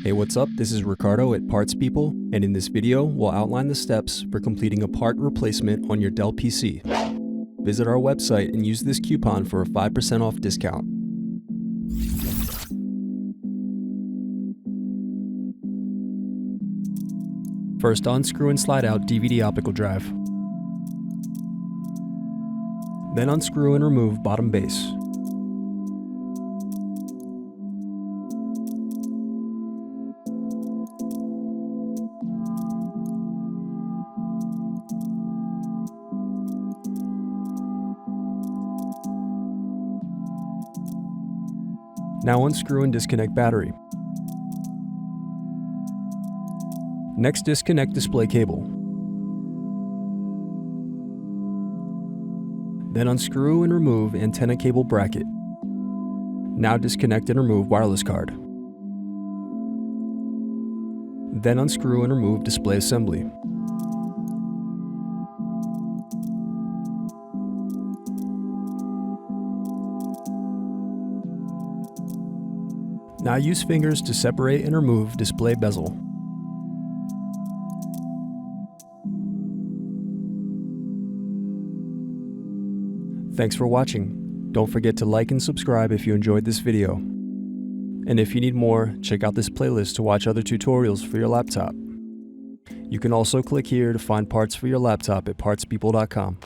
Hey, what's up? This is Ricardo at Parts People, and in this video, we'll outline the steps for completing a part replacement on your Dell PC. Visit our website and use this coupon for a 5% off discount. First, unscrew and slide out DVD optical drive. Then unscrew and remove bottom base. Now unscrew and disconnect battery. Next, disconnect display cable. Then unscrew and remove antenna cable bracket. Now disconnect and remove wireless card. Then unscrew and remove display assembly. Now use fingers to separate and remove display bezel. Thanks for watching. Don't forget to like and subscribe if you enjoyed this video. And if you need more, check out this playlist to watch other tutorials for your laptop. You can also click here to find parts for your laptop at partspeople.com.